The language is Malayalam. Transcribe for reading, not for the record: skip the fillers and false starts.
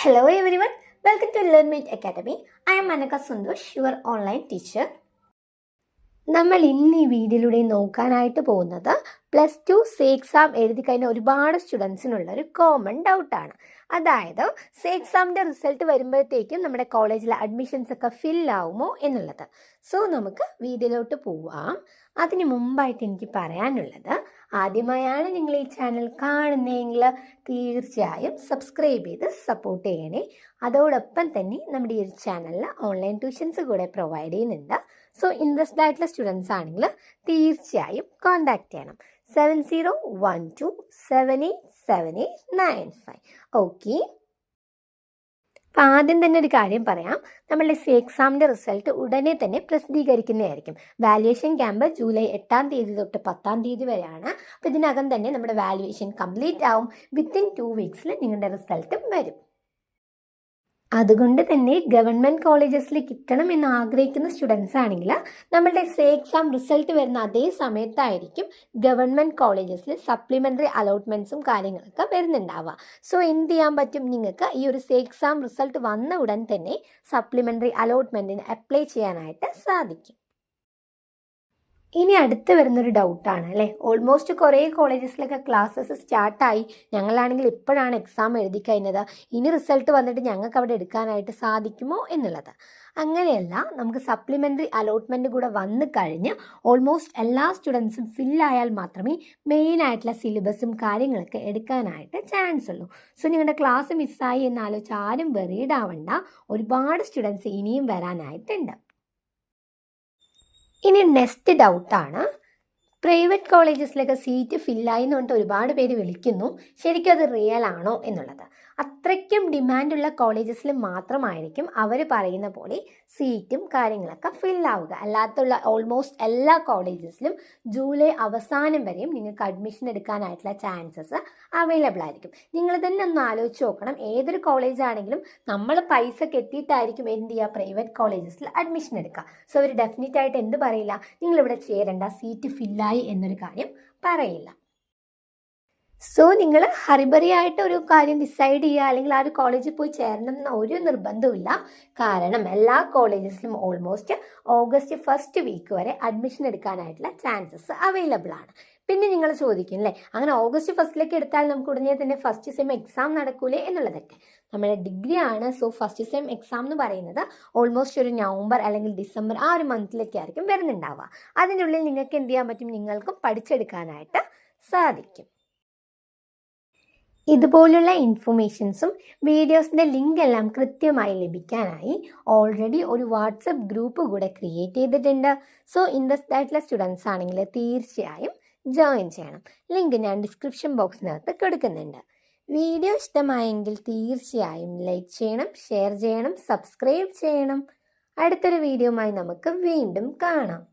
Hello everyone, welcome to LearnMate Academy. I am Manaka Sundosh, your online teacher. നമ്മൾ ഇന്ന് ഈ വീഡിയോയിലൂടെ നോക്കാനായിട്ട് പോകുന്നത് +2 സേ എക്സാം എഴുതി കഴിഞ്ഞ ഒരുപാട് സ്റ്റുഡൻസിനുള്ള ഒരു കോമൺ ഡൗട്ടാണ്. അതായത് സേ എക്സാമിൻ്റെ റിസൾട്ട് വരുമ്പോഴത്തേക്കും നമ്മുടെ കോളേജിലെ അഡ്മിഷൻസ് ഒക്കെ ഫില്ലാവുമോ എന്നുള്ളത്. സോ നമുക്ക് വീഡിയോയിലോട്ട് പോവാം. അതിന് മുമ്പായിട്ട് എനിക്ക് പറയാനുള്ളത്, ആദ്യമായാണ് നിങ്ങൾ ഈ ചാനൽ കാണുന്നതെങ്കിൽ തീർച്ചയായും സബ്സ്ക്രൈബ് ചെയ്ത് സപ്പോർട്ട് ചെയ്യണേ. അതോടൊപ്പം തന്നെ നമ്മുടെ ഈ ഒരു ചാനലിൽ ഓൺലൈൻ ട്യൂഷൻസ് കൂടെ പ്രൊവൈഡ് ചെയ്യുന്നുണ്ട്. സോ ഇൻട്രസ്റ്റഡ് ആയിട്ടുള്ള സ്റ്റുഡൻസ് ആണെങ്കിൽ തീർച്ചയായും കോൺടാക്ട് ചെയ്യണം. 7012787895. ഓക്കെ, അപ്പം ആദ്യം തന്നെ ഒരു കാര്യം പറയാം. നമ്മളുടെ സേ എക്സാമിൻ്റെ റിസൾട്ട് ഉടനെ തന്നെ പ്രസിദ്ധീകരിക്കുന്നതായിരിക്കും. വാല്യുവേഷൻ ക്യാമ്പ് ജൂലൈ 8 തൊട്ട് 10 വരെയാണ്. അപ്പോൾ ഇതിനകം തന്നെ നമ്മുടെ വാല്യുവേഷൻ കംപ്ലീറ്റ് ആവും. വിത്തിൻ 2 വീക്സിൽ നിങ്ങളുടെ റിസൾട്ടും വരും. അതുകൊണ്ട് തന്നെ ഗവൺമെൻറ് കോളേജസിൽ കിട്ടണം എന്ന് ആഗ്രഹിക്കുന്ന സ്റ്റുഡൻസ് ആണെങ്കിൽ നമ്മളുടെ സേ എക്സാം റിസൾട്ട് വരുന്ന അതേ സമയത്തായിരിക്കും ഗവൺമെൻറ് കോളേജസിൽ സപ്ലിമെൻ്ററി അലോട്ട്മെൻറ്റ്സും കാര്യങ്ങളൊക്കെ വരുന്നുണ്ടാവുക. സോ എന്ത് ചെയ്യാൻ പറ്റും, നിങ്ങൾക്ക് ഈ ഒരു സേ എക്സാം റിസൾട്ട് വന്ന ഉടൻ തന്നെ സപ്ലിമെൻ്ററി അലോട്ട്മെൻറ്റിന് അപ്ലൈ ചെയ്യാനായിട്ട് സാധിക്കും. ഇനി അടുത്ത് വരുന്നൊരു ഡൗട്ടാണ് അല്ലേ, ഓൾമോസ്റ്റ് കുറേ കോളേജസിലൊക്കെ ക്ലാസ്സസ് സ്റ്റാർട്ടായി, ഞങ്ങളാണെങ്കിൽ ഇപ്പോഴാണ് എക്സാം എഴുതി കഴിഞ്ഞത്, ഇനി റിസൾട്ട് വന്നിട്ട് ഞങ്ങൾക്ക് അവിടെ എടുക്കാനായിട്ട് സാധിക്കുമോ എന്നുള്ളത്. അങ്ങനെയല്ല, നമുക്ക് സപ്ലിമെൻ്ററി അലോട്ട്മെൻറ്റ് കൂടെ വന്നു കഴിഞ്ഞ് ഓൾമോസ്റ്റ് എല്ലാ സ്റ്റുഡൻസും ഫില്ലായാൽ മാത്രമേ മെയിനായിട്ടുള്ള സിലബസും കാര്യങ്ങളൊക്കെ എടുക്കാനായിട്ട് ചാൻസ് ഉള്ളൂ. സോ നിങ്ങളുടെ ക്ലാസ് മിസ്സായി എന്നാലോചിച്ച് ആരും വെറീഡ് ആവണ്ട, ഒരുപാട് സ്റ്റുഡൻസ് ഇനിയും വരാനായിട്ടുണ്ട്. ഇനി നെക്സ്റ്റ് ഡൗട്ടാണ്, പ്രൈവറ്റ് കോളേജസിലൊക്കെ സീറ്റ് ഫില്ലായി എന്ന് പറഞ്ഞിട്ട് ഒരുപാട് പേര് വിളിക്കുന്നു, ശരിക്കും അത് റിയൽ ആണോ എന്നുള്ളത്. അത്രയ്ക്കും ഡിമാൻഡുള്ള കോളേജസിൽ മാത്രമായിരിക്കും അവർ പറയുന്ന പോലെ സീറ്റും കാര്യങ്ങളൊക്കെ ഫില്ലാവുക. അല്ലാത്തുള്ള ഓൾമോസ്റ്റ് എല്ലാ കോളേജസിലും ജൂലൈ അവസാനം വരെയും നിങ്ങൾക്ക് അഡ്മിഷൻ എടുക്കാനായിട്ടുള്ള ചാൻസസ് അവൈലബിൾ ആയിരിക്കും. നിങ്ങൾ തന്നെ ഒന്ന് ആലോചിച്ച് നോക്കണം, ഏതൊരു കോളേജ് ആണെങ്കിലും നമ്മൾ പൈസ കെട്ടിയിട്ടായിരിക്കും എന്ത് ചെയ്യുക, പ്രൈവറ്റ് കോളേജസിൽ അഡ്മിഷൻ എടുക്കുക. സോ അവർ ഡെഫിനറ്റ് ആയിട്ട് എന്ത് പറയില്ല, നിങ്ങളിവിടെ ചേരേണ്ട, സീറ്റ് ഫില്ലായി എന്നൊരു കാര്യം പറയില്ല. സോ നിങ്ങൾ ഹറിബറിയായിട്ട് ഒരു കാര്യം ഡിസൈഡ് ചെയ്യുക, അല്ലെങ്കിൽ ആ ഒരു കോളേജിൽ പോയി ചേരണം എന്ന ഒരു നിർബന്ധമില്ല. കാരണം എല്ലാ കോളേജസിലും ഓൾമോസ്റ്റ് ഓഗസ്റ്റ് 1 വീക്ക് വരെ അഡ്മിഷൻ എടുക്കാനായിട്ടുള്ള ചാൻസസ് അവൈലബിൾ ആണ്. പിന്നെ നിങ്ങൾ ചോദിക്കും അല്ലേ, അങ്ങനെ ഓഗസ്റ്റ് 1 എടുത്താൽ നമുക്ക് ഉടനെ തന്നെ ഫസ്റ്റ് സെം എക്സാം നടക്കൂലേ എന്നുള്ളതൊക്കെ. നമ്മുടെ ഡിഗ്രി ആണ്, സോ ഫസ്റ്റ് സെം എക്സാം എന്ന് പറയുന്നത് ഓൾമോസ്റ്റ് ഒരു നവംബർ അല്ലെങ്കിൽ ഡിസംബർ ആ ഒരു മന്തിലൊക്കെ ആയിരിക്കും വരുന്നുണ്ടാവുക. അതിനുള്ളിൽ നിങ്ങൾക്ക് എന്ത് ചെയ്യാൻ പറ്റും, നിങ്ങൾക്കും പഠിച്ചെടുക്കാനായിട്ട് സാധിക്കും. ഇതുപോലുള്ള ഇൻഫർമേഷൻസും വീഡിയോസിൻ്റെ ലിങ്ക് എല്ലാം കൃത്യമായി ലഭിക്കാനായി ഓൾറെഡി ഒരു വാട്സപ്പ് ഗ്രൂപ്പ് കൂടെ ക്രിയേറ്റ് ചെയ്തിട്ടുണ്ട്. സോ ഇൻട്രസ്റ്റഡ് ആയിട്ടുള്ള സ്റ്റുഡൻസ് ആണെങ്കിൽ തീർച്ചയായും ജോയിൻ ചെയ്യണം. ലിങ്ക് ഞാൻ ഡിസ്ക്രിപ്ഷൻ ബോക്സിനകത്ത് കൊടുക്കുന്നുണ്ട്. വീഡിയോ ഇഷ്ടമായെങ്കിൽ തീർച്ചയായും ലൈക്ക് ചെയ്യണം, ഷെയർ ചെയ്യണം, സബ്സ്ക്രൈബ് ചെയ്യണം. അടുത്തൊരു വീഡിയോയുമായി നമുക്ക് വീണ്ടും കാണാം.